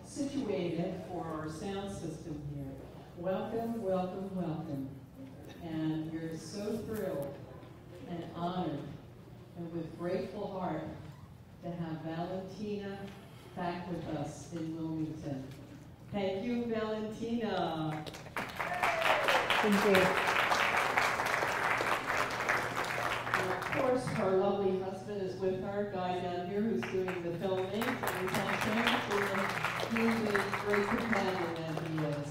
situated for our sound system here. Welcome, welcome, welcome. And we're so thrilled and honored and with grateful heart to have Valentina back with us in Wilmington. Thank you, Valentina. Thank you. And of course, her lovely husband is with her, guy down here who's doing the filming. He's a great companion that he is.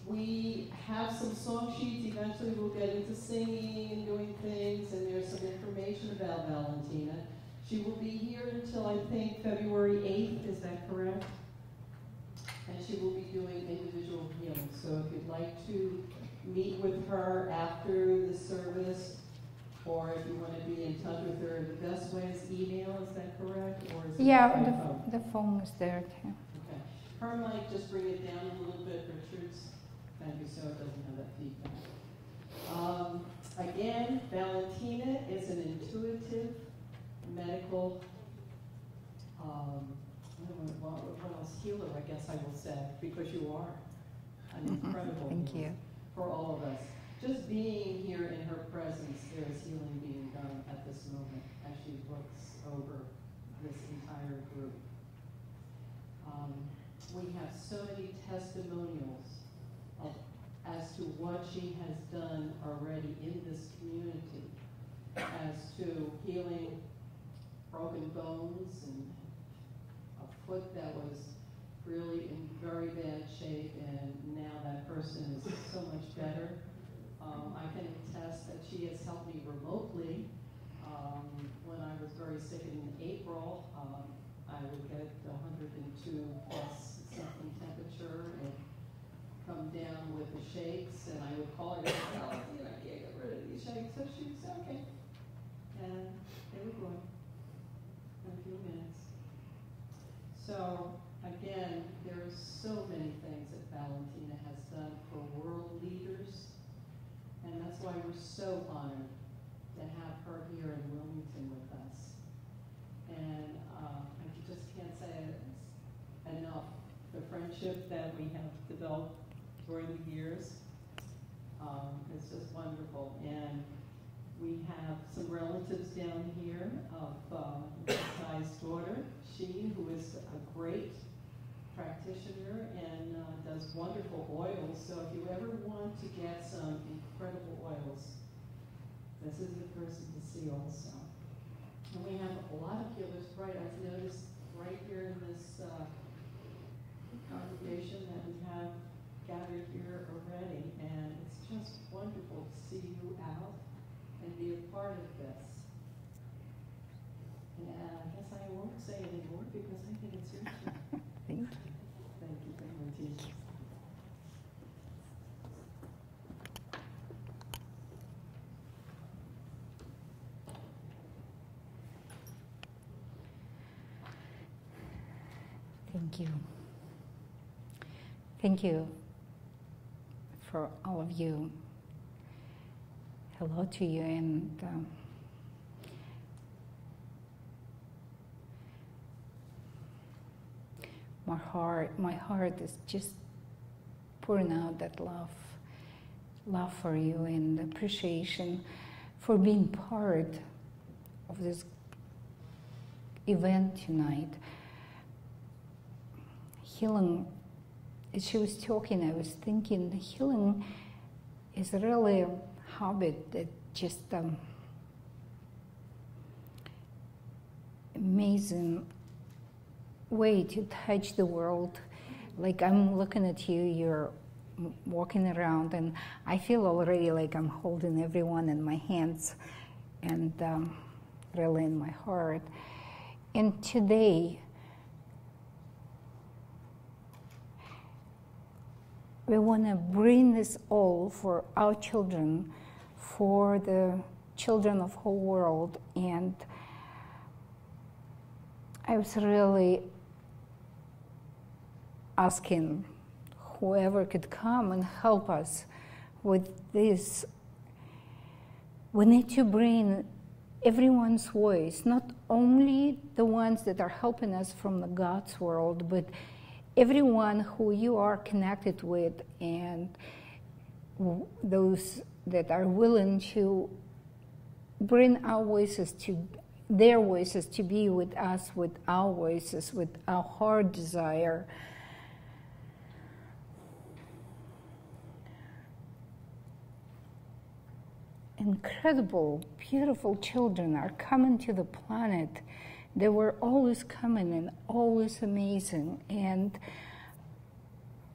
We have some song sheets. Eventually we'll get into singing and doing things, and there's some information about Valentina. She will be here until, I think, February 8th, is that correct? And she will be doing individual healing. So if you'd like to meet with her after the service, or if you want to be in touch with her, the best way is email, is that correct? Or is it the phone is there too. Okay. Her mic, just bring it down a little bit, Richard's. Thank you, so it doesn't have that feedback. Again, Valentina is an intuitive medical, what else, healer, I guess I will say, because you are an incredible Thank healer you. for all of us. Just being here in her presence, there is healing being done at this moment as she looks over this entire group. We have so many testimonials as to what she has done already in this community, as to healing broken bones and a foot that was really in very bad shape, and now that person is so much better. I can attest that she has helped me remotely. When I was very sick in April, I would get 102 plus something temperature and come down with the shakes, and I would call her and say, I can't get rid of these shakes. So she would say, okay. And they were going in a few minutes. So again, there are so many things that Valentina has done for world leaders, and that's why we're so honored to have her here in Wilmington with us. And I just can't say it enough, the friendship that we have developed during the years. It's just wonderful. And we have some relatives down here of Ty's daughter, Sheen, who is a great practitioner and does wonderful oils. So if you ever want to get some incredible oils, this is the person to see also. And we have a lot of healers, right? I've noticed right here in this congregation that we have gathered here already, and it's just wonderful to see you out and be a part of this. And I guess I won't say anymore because I think it's your turn. Thank you. Thank you, Valentina. Thank you. Thank you for all of you. Hello to you, and my heart is just pouring out that love for you and appreciation for being part of this event tonight. Healing, as she was talking, I was thinking healing is really a habit that just amazing way to touch the world. Like I'm looking at you, you're walking around, and I feel already like I'm holding everyone in my hands and really in my heart. And today, we want to bring this all for our children, for the children of the whole world. And I was really asking whoever could come and help us with this. We need to bring everyone's voice, not only the ones that are helping us from the God's world, but everyone who you are connected with, and those that are willing to bring our voices to their voices to be with us, with our voices, with our heart desire. Incredible, beautiful children are coming to the planet. They were always coming and always amazing. And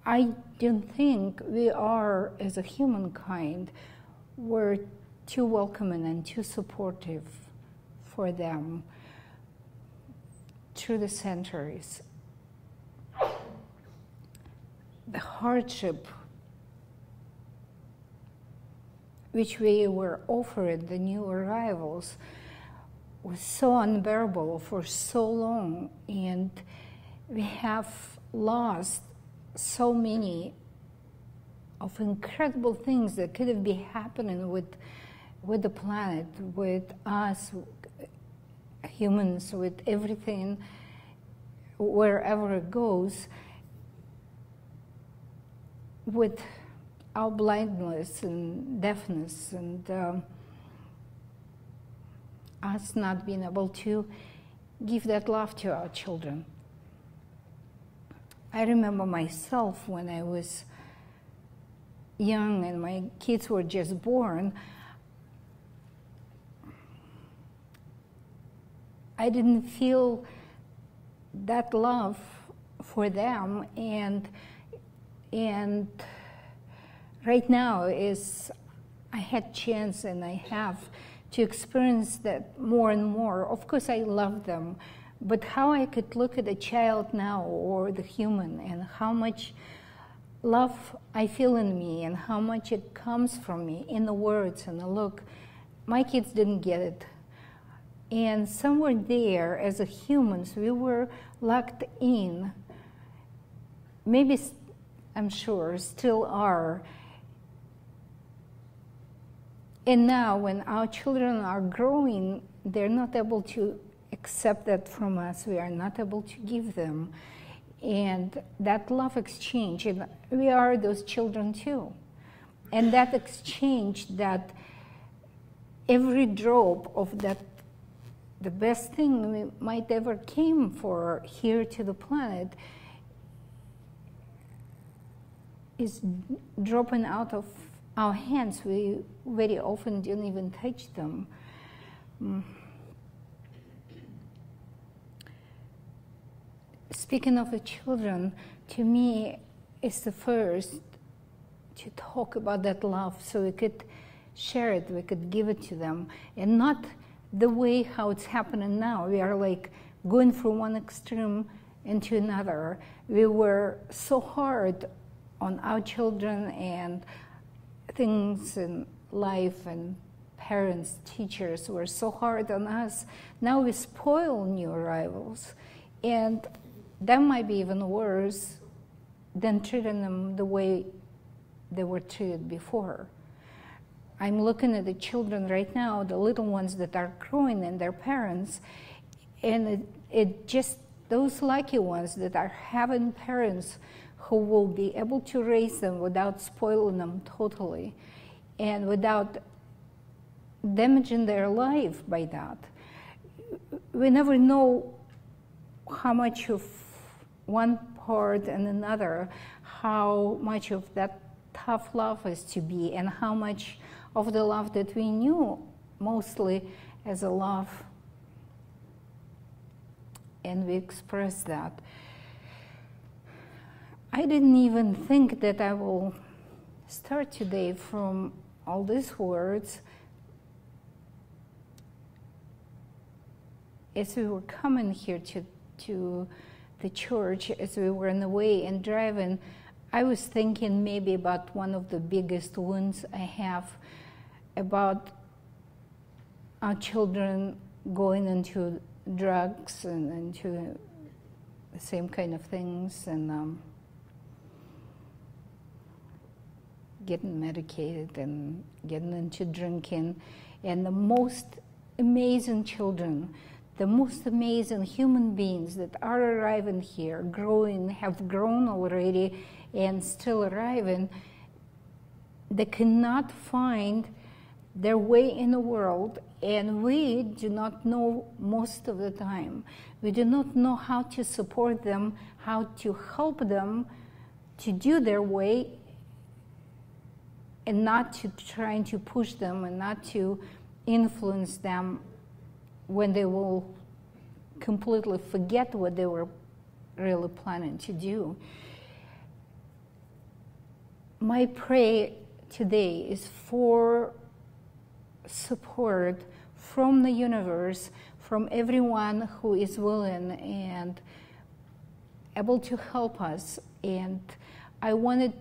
I don't think we are, as a humankind, we're too welcoming and too supportive for them through the centuries. The hardship which we were offered, the new arrivals, was so unbearable for so long, and we have lost so many of incredible things that could have been happening with the planet, with us humans, with everything, wherever it goes, with our blindness and deafness, and us not being able to give that love to our children. I remember myself when I was young and my kids were just born. I didn't feel that love for them, and right now is I had chance and I have to experience that more and more. Of course I love them, but how I could look at a child now or the human, and how much love I feel in me and how much it comes from me in the words and the look, my kids didn't get it. And somewhere there, as a humans, we were locked in, maybe, I'm sure, still are. And now when our children are growing, they're not able to accept that from us. We are not able to give them. And that love exchange, and we are those children too. And that exchange, that every drop of that, the best thing we might ever came for here to the planet, is dropping out of our hands. We very often don't even touch them. Speaking of the children, to me, it's the first to talk about that love so we could share it, we could give it to them, and not the way how it's happening now. We are like going from one extreme into another. We were so hard on our children and things in life, and parents, teachers were so hard on us. Now we spoil new arrivals, and that might be even worse than treating them the way they were treated before. I'm looking at the children right now, the little ones that are growing, and their parents, and it just, those lucky ones that are having parents who will be able to raise them without spoiling them totally and without damaging their life by that. We never know how much of one part and another, how much of that tough love is to be, and how much of the love that we knew mostly as a love, and we express that. I didn't even think that I will start today from all these words. As we were coming here to the church, as we were on the way and driving, I was thinking maybe about one of the biggest wounds I have about our children going into drugs and into the same kind of things, and getting medicated and getting into drinking. And the most amazing children, the most amazing human beings that are arriving here, growing, have grown already, and still arriving, they cannot find their way in the world, and we do not know most of the time. We do not know how to support them, how to help them to do their way, and not to trying to push them and not to influence them when they will completely forget what they were really planning to do. My prayer today is for support from the universe, from everyone who is willing and able to help us. And I wanted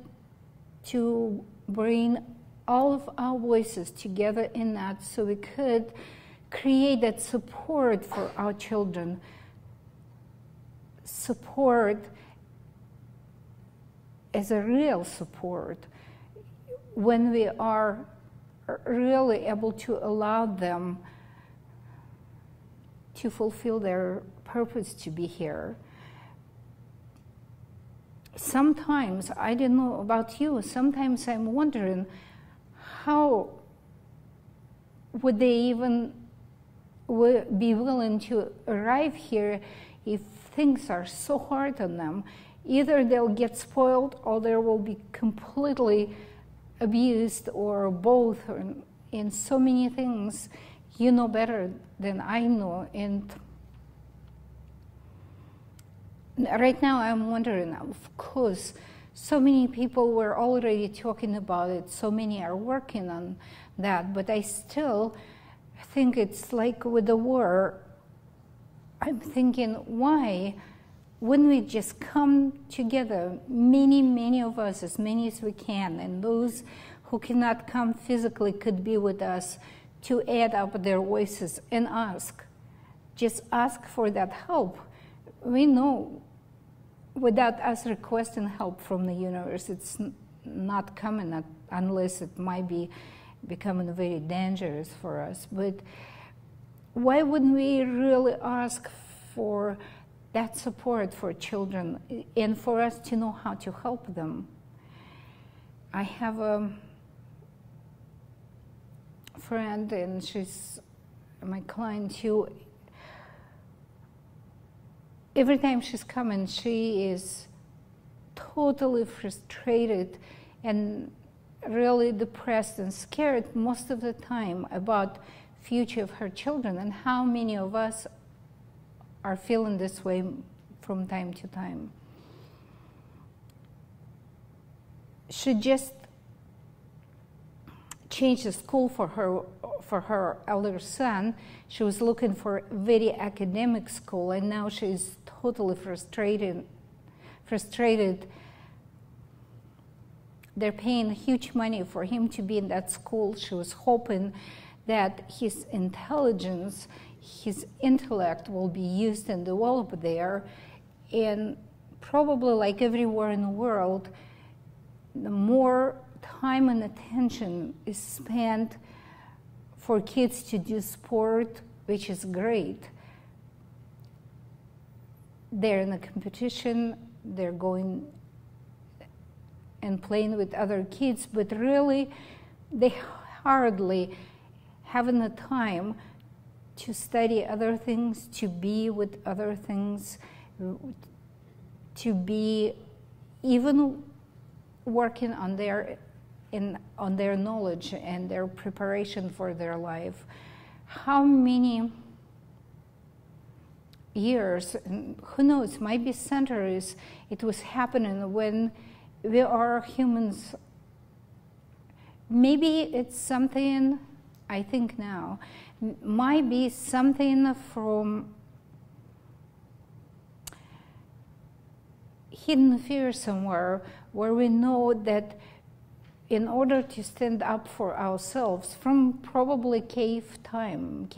to bring all of our voices together in that so we could create that support for our children. Support as a real support when we are really able to allow them to fulfill their purpose to be here. Sometimes, I don't know about you, sometimes I'm wondering how would they even be willing to arrive here if things are so hard on them. Either they'll get spoiled or they will be completely abused, or both, or in so many things. You know better than I know. And right now I'm wondering, of course, so many people were already talking about it, so many are working on that, but I still think it's like with the war. I'm thinking, why wouldn't we just come together, many of us, as many as we can, and those who cannot come physically could be with us, to add up their voices and ask. Just ask for that help. We know without us requesting help from the universe, it's not coming unless it might be becoming very dangerous for us. But why wouldn't we really ask for that support for children and for us to know how to help them? I have a friend, and she's my client too. Every time she's coming, she is totally frustrated and really depressed and scared most of the time about future of her children. And how many of us are feeling this way from time to time? She just changed the school for her elder son. She was looking for a very academic school, and now she's totally frustrated. They're paying huge money for him to be in that school. She was hoping that his intelligence, his intellect will be used and developed there. And probably like everywhere in the world, the more time and attention is spent for kids to do sport, which is great. They're in a competition, they're going and playing with other kids, but really they hardly having the time to study other things, to be with other things, to be even working on their knowledge and their preparation for their life. How many years, who knows, might be centuries, it was happening when we are humans. Maybe it's something, I think now, might be something from hidden fear somewhere, where we know that in order to stand up for ourselves, from probably caveman,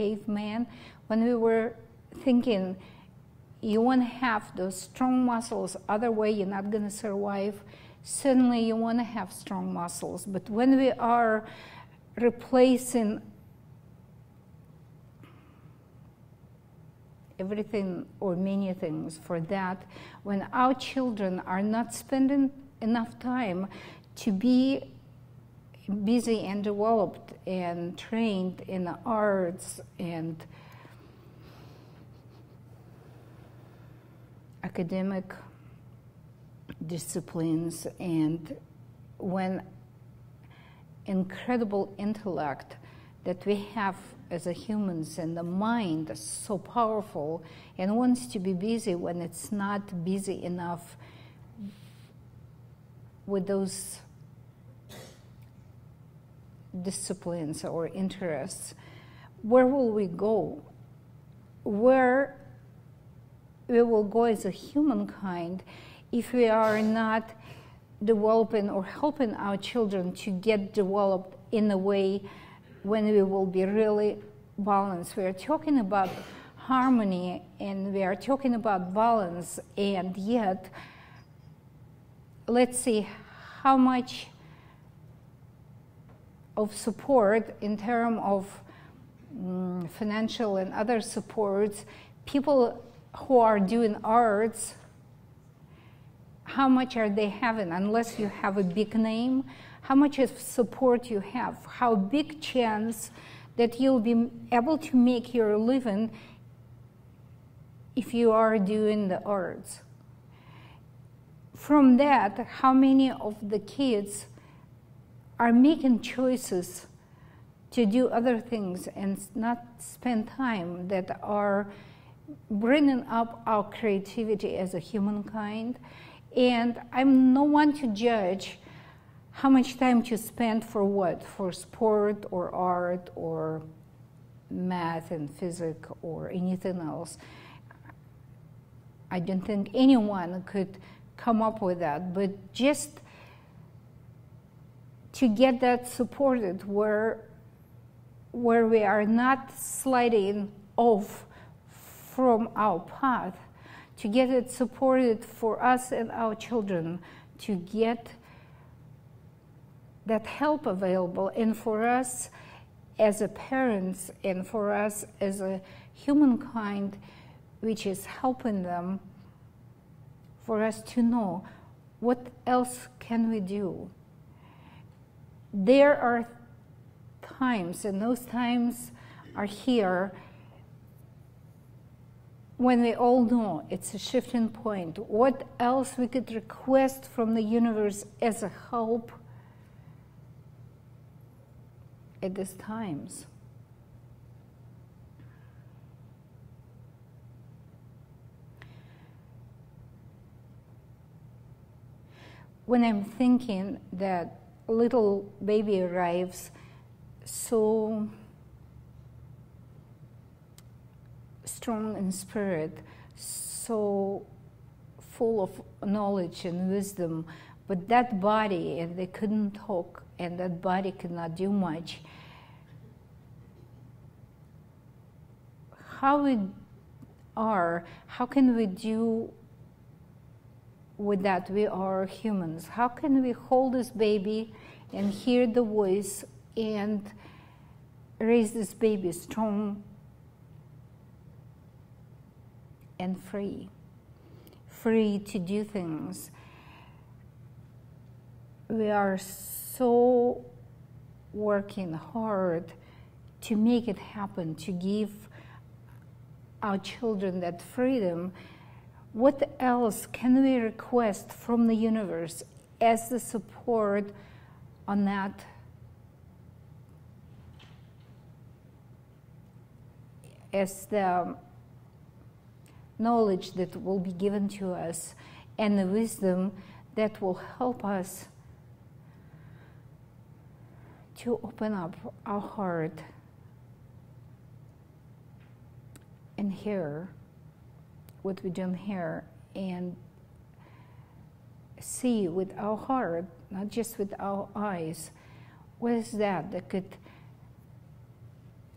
when we were thinking, you want to have those strong muscles, other way you're not going to survive. Suddenly you want to have strong muscles. But when we are replacing everything or many things for that, when our children are not spending enough time to be busy and developed and trained in the arts and academic disciplines, and when incredible intellect that we have as a humans, and the mind is so powerful and wants to be busy when it's not busy enough with those disciplines or interests, where will we go? Where we will go as a humankind if we are not developing or helping our children to get developed in a way when we will be really balanced. We are talking about harmony and we are talking about balance, and yet let's see how much of support in terms of financial and other supports, people who are doing arts, how much are they having? Unless you have a big name, how much of support you have, how big chance that you'll be able to make your living if you are doing the arts. From that, how many of the kids are making choices to do other things and not spend time that are bringing up our creativity as a humankind. And I'm no one to judge how much time to spend for what, for sport or art or math and physics or anything else. I don't think anyone could come up with that, but just to get that supported where we are not sliding off from our path, to get it supported for us and our children, to get that help available, and for us as a parents and for us as a humankind which is helping them, for us to know what else can we do. There are times, and those times are here, when we all know it's a shifting point. What else we could request from the universe as a help at these times? When I'm thinking that a little baby arrives so strong in spirit, so full of knowledge and wisdom, but that body, and they couldn't talk, and that body could not do much. How we are, how can we do with that? We are humans. How can we hold this baby and hear the voice and raise this baby strong and free to do things? We are so working hard to make it happen, to give our children that freedom. What else can we request from the universe as the support on that? As the knowledge that will be given to us and the wisdom that will help us to open up our heart and hear what we don't hear, and see with our heart, not just with our eyes, what is that could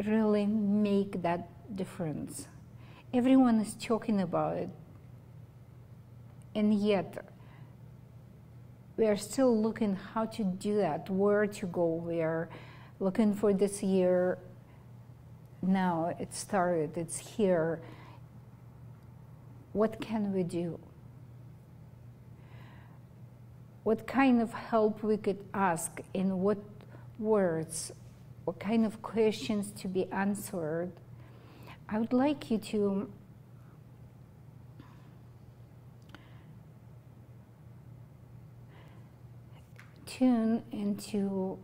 really make that difference. Everyone is talking about it, and yet we are still looking how to do that, where to go. We are looking for this year. Now it started, it's here. what can we do? What kind of help we could ask, in what words, what kind of questions to be answered. I would like you to tune into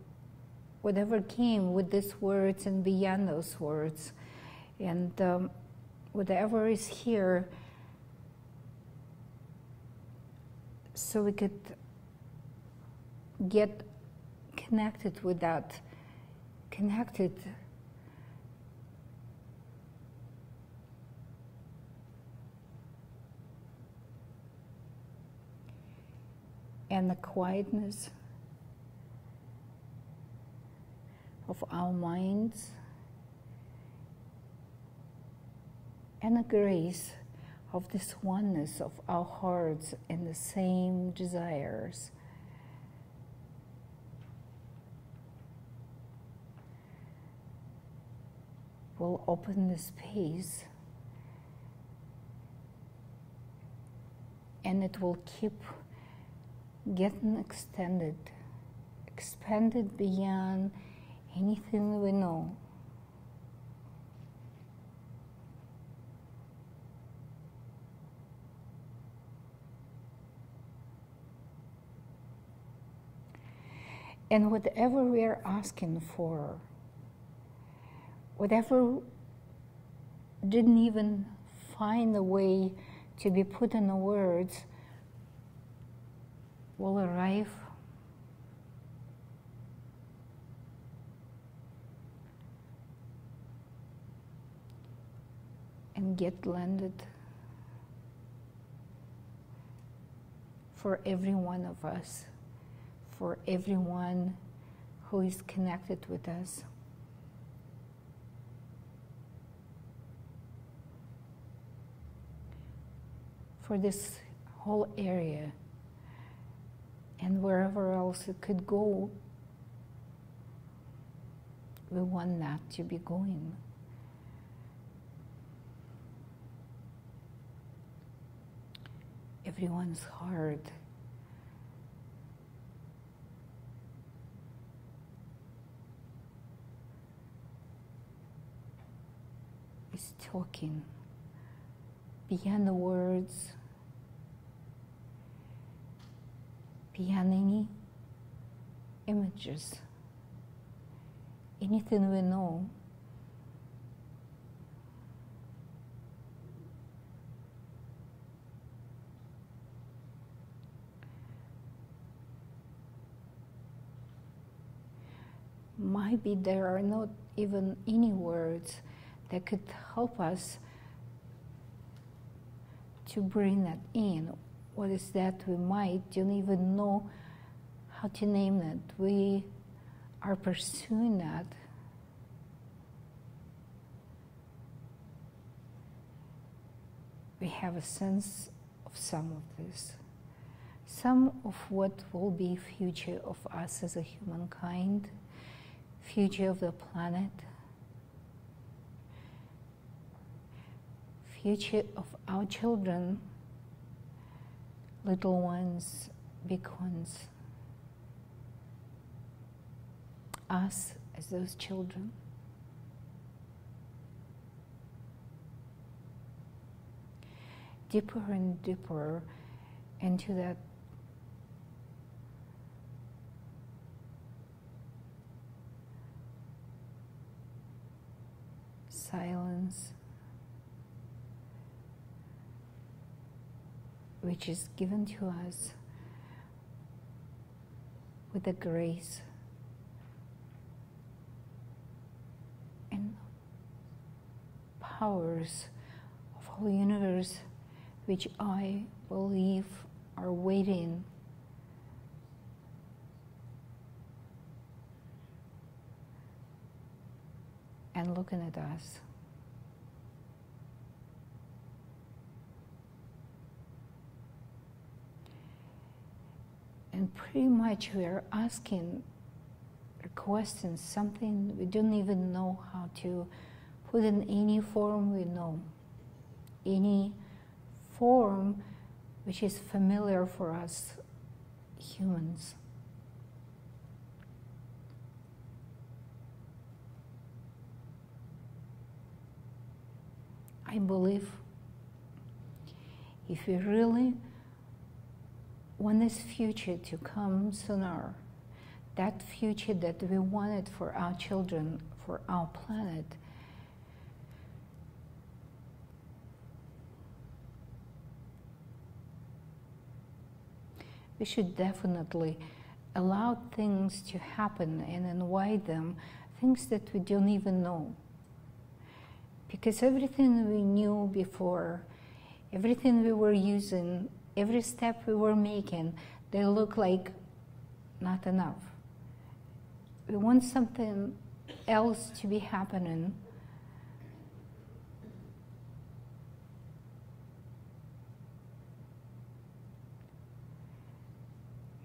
whatever came with these words and beyond those words, and whatever is here, so we could get connected with that, connected and the quietness of our minds and the grace of this oneness of our hearts and the same desires. Will open the space, and it will keep getting expanded beyond anything we know. And whatever we are asking for, whatever didn't even find a way to be put in the words, will arrive and get landed for every one of us, for everyone who is connected with us. For this whole area and wherever else it could go, we want that to be going. Everyone's heart is talking beyond the words, beyond any images, anything we know. Maybe there are not even any words that could help us to bring that in. What is that? We might don't even know how to name it. We are pursuing that. We have a sense of some of this, some of what will be future of us as a humankind, future of the planet, future of our children, little ones, big ones, us as those children. Deeper and deeper into that silence which is given to us with the grace and powers of whole universe, which I believe are waiting and looking at us. And pretty much we are asking, requesting something we don't even know how to put in any form we know, any form which is familiar for us humans. I believe if we really want this future to come sooner, that future that we wanted for our children, for our planet, we should definitely allow things to happen and invite them, things that we don't even know. Because everything we knew before, everything we were using, every step we were making, they look like not enough. We want something else to be happening.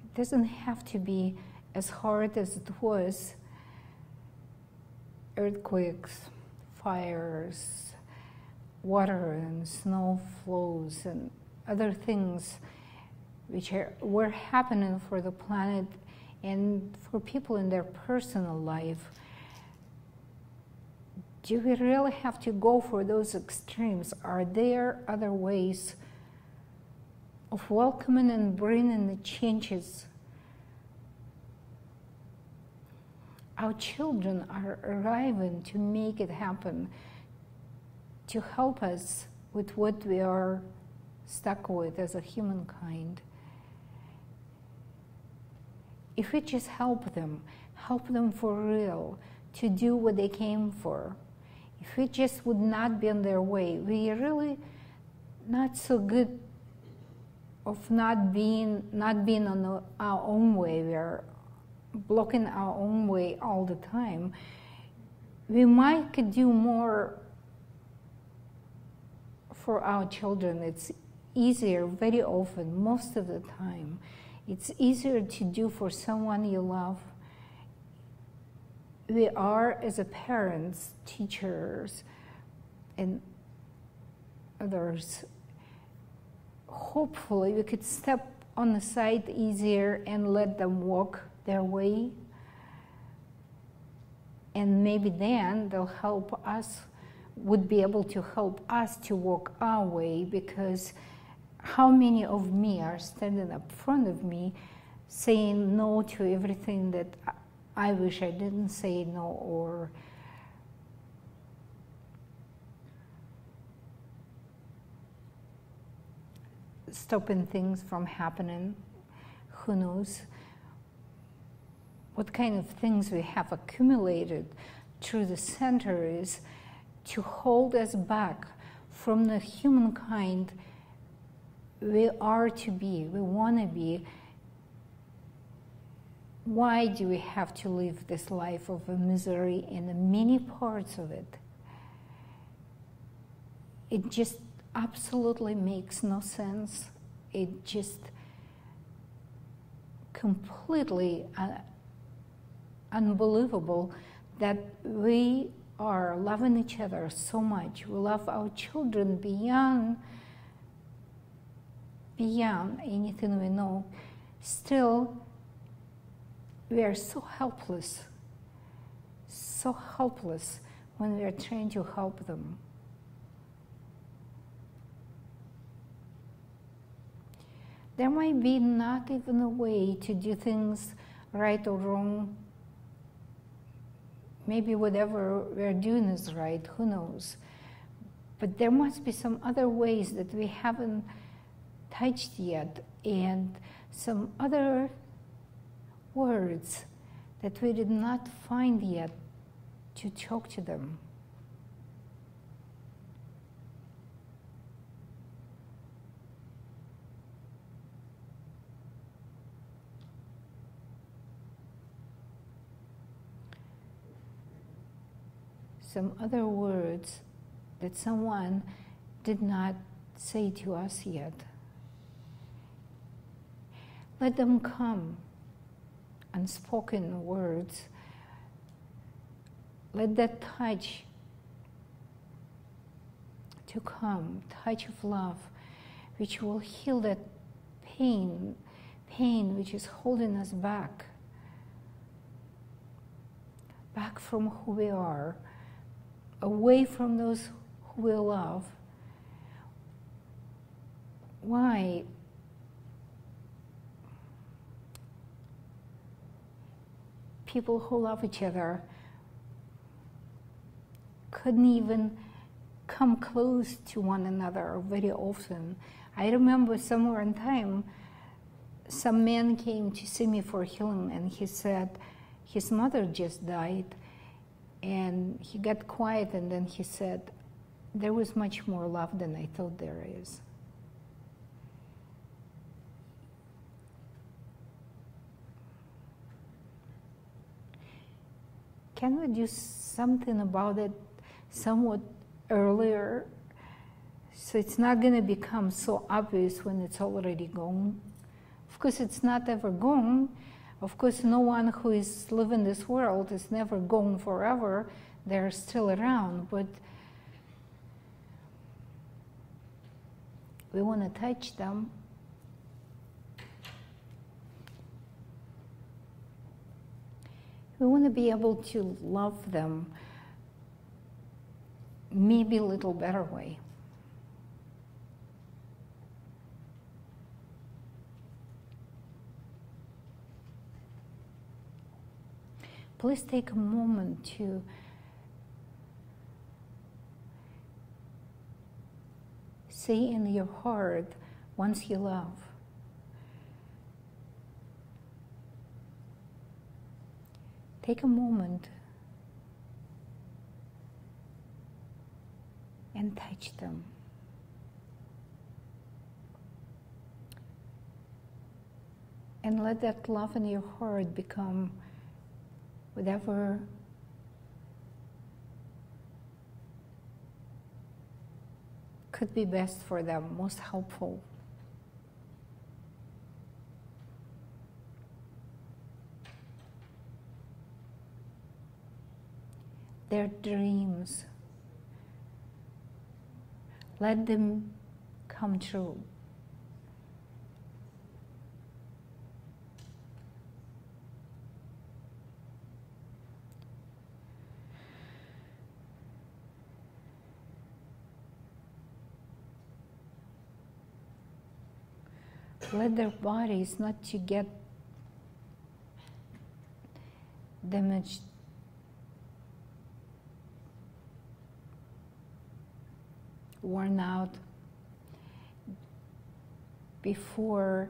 It doesn't have to be as hard as it was. Earthquakes, fires, water and snow flows and other things which were happening for the planet and for people in their personal life. Do we really have to go for those extremes? Are there other ways of welcoming and bringing the changes? Our children are arriving to make it happen, to help us with what we are stuck with as a humankind. If we just help them for real, to do what they came for, if we just would not be in their way, we are really not so good of not being on our own way. We are blocking our own way all the time. We might could do more for our children. It's easier very often, most of the time. It's easier to do for someone you love. We are, as a parents, teachers, and others, hopefully we could step on the side easier and let them walk their way. And maybe then they'll help us, would be able to help us to walk our way, because how many of me are standing up front of me saying no to everything that I wish I didn't say no, or stopping things from happening? Who knows what kind of things we have accumulated through the centuries to hold us back from the humankind we are to be, we want to be. Why do we have to live this life of misery in the many parts of it? It just absolutely makes no sense. It just completely unbelievable that we are loving each other so much. We love our children beyond anything we know. Still, we are so helpless when we are trying to help them. There might be not even a way to do things right or wrong. Maybe whatever we're doing is right, who knows? But there must be some other ways that we haven't touched yet, and some other words that we did not find yet to talk to them. Some other words that someone did not say to us yet. Let them come, unspoken words. Let that touch to come, touch of love. which will heal that pain which is holding us back from who we are, away from those who we love. Why? People who love each other couldn't even come close to one another very often. I remember somewhere in time, some man came to see me for healing, and he said his mother just died, and he got quiet, and then he said, there was much more love than I thought there is. Can we do something about it somewhat earlier, so it's not going to become so obvious when it's already gone? Of course, it's not ever gone. Of course, no one who is living this world is never gone forever. They're still around, but we want to touch them. We want to be able to love them maybe a little better way. Please take a moment to say in your heart, once you love. Take a moment and touch them. And let that love in your heart become whatever could be best for them, most helpful. Their dreams, let them come true. Let their bodies not to get damaged, worn out before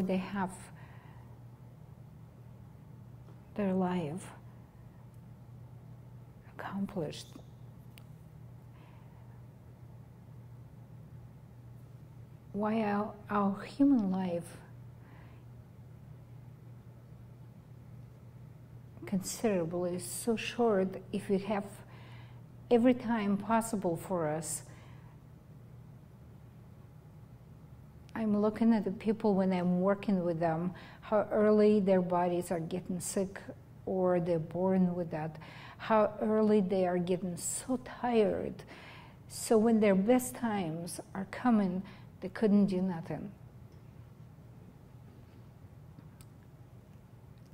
they have their life accomplished. Why our human life considerably is so short if we have every time possible for us. I'm looking at the people when I'm working with them, how early their bodies are getting sick or they're born with that, how early they are getting so tired. So when their best times are coming, they couldn't do nothing.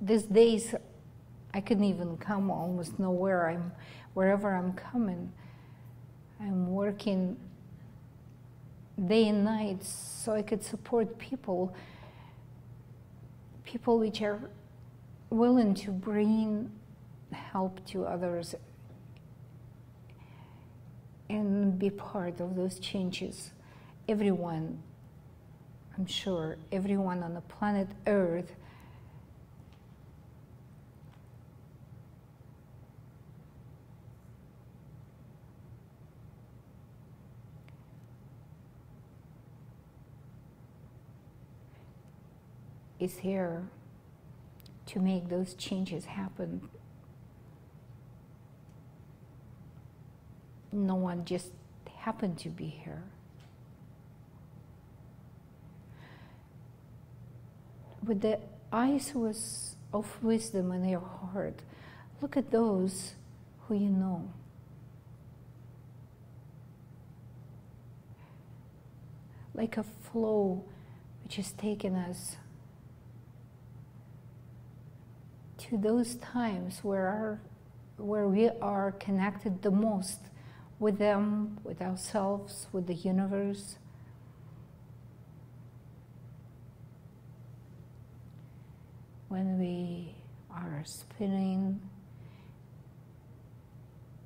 These days, I couldn't even come almost nowhere. Wherever I'm coming, I'm working day and night so I could support people which are willing to bring help to others and be part of those changes. Everyone, I'm sure, everyone on the planet Earth is here to make those changes happen. No one just happened to be here. With the eyes of wisdom in your heart, look at those who you know. Like a flow which has taken us to those times where we are connected the most with them, with ourselves, with the universe. When we are spinning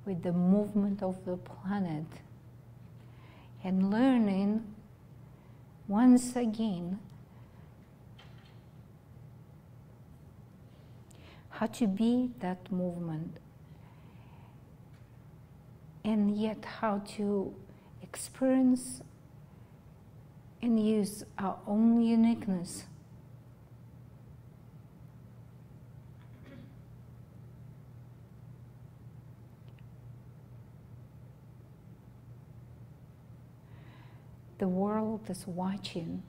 with the movement of the planet and learning once again how to be that movement, and yet how to experience and use our own uniqueness. The world is watching.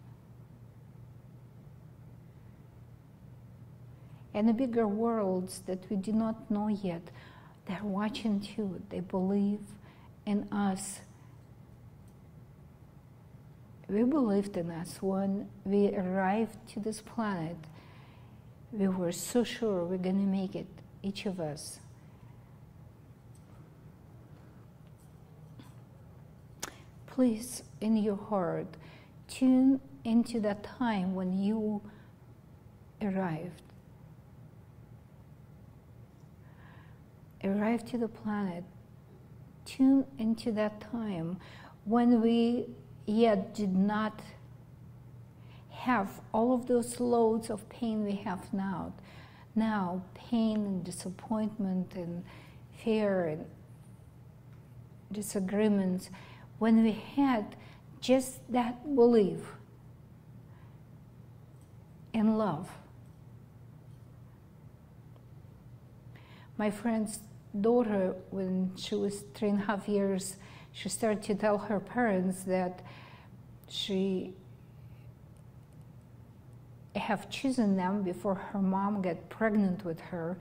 And the bigger worlds that we do not know yet, they're watching too. They believe in us. We believed in us when we arrived to this planet. We were so sure we're going to make it, each of us. Please, in your heart, tune into that time when you arrived to the planet. Tune into that time when we yet did not have all of those loads of pain we have now. Now, pain and disappointment and fear and disagreements, when we had just that belief and love. My friend's daughter, when she was 3.5 years, she started to tell her parents that she have chosen them before her mom got pregnant with her.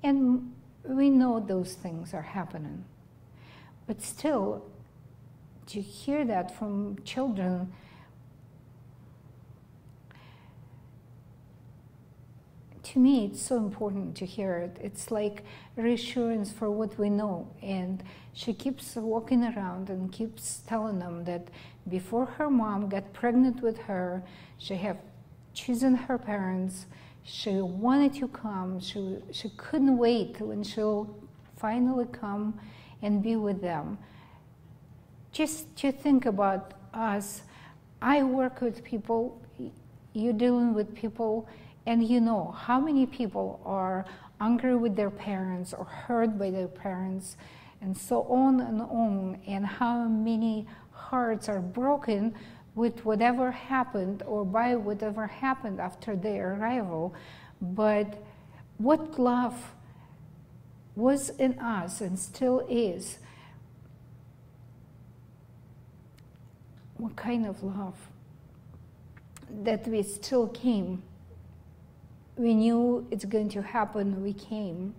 And we know those things are happening. But still, to hear that from children, to me, it's so important to hear it. It's like reassurance for what we know. And she keeps walking around and keeps telling them that before her mom got pregnant with her, she have chosen her parents. She wanted to come. She couldn't wait when she'll finally come and be with them. Just to think about us, I work with people, you're dealing with people, and you know how many people are angry with their parents or hurt by their parents, and so on, and how many hearts are broken with whatever happened or by whatever happened after their arrival. But what love was in us and still is, what kind of love, that we still came. We knew it's going to happen, we came.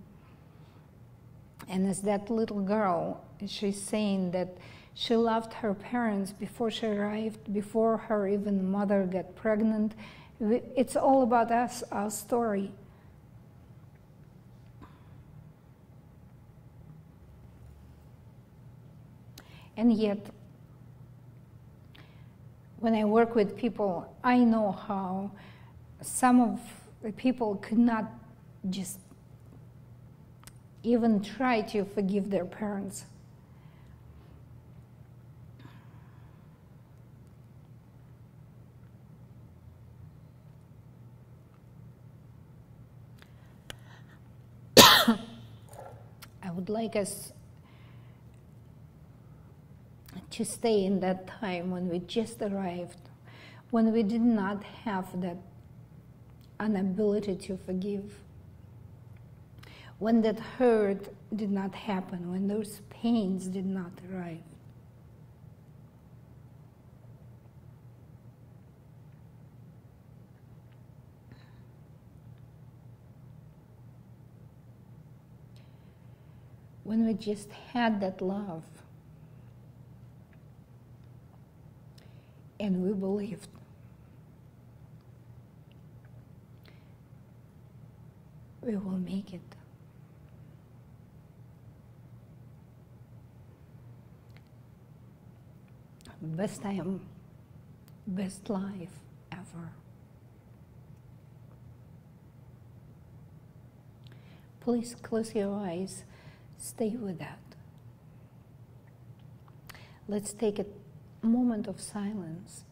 And as that little girl, she's saying that she loved her parents before she arrived, before her even mother got pregnant. It's all about us, our story. And yet, when I work with people, I know how some of the people could not just even try to forgive their parents. I would like us to stay in that time when we just arrived, when we did not have that inability to forgive, when that hurt did not happen, when those pains did not arrive. when we just had that love and we believed, we will make it. Best time, best life ever. Please close your eyes, stay with that. Let's take a moment of silence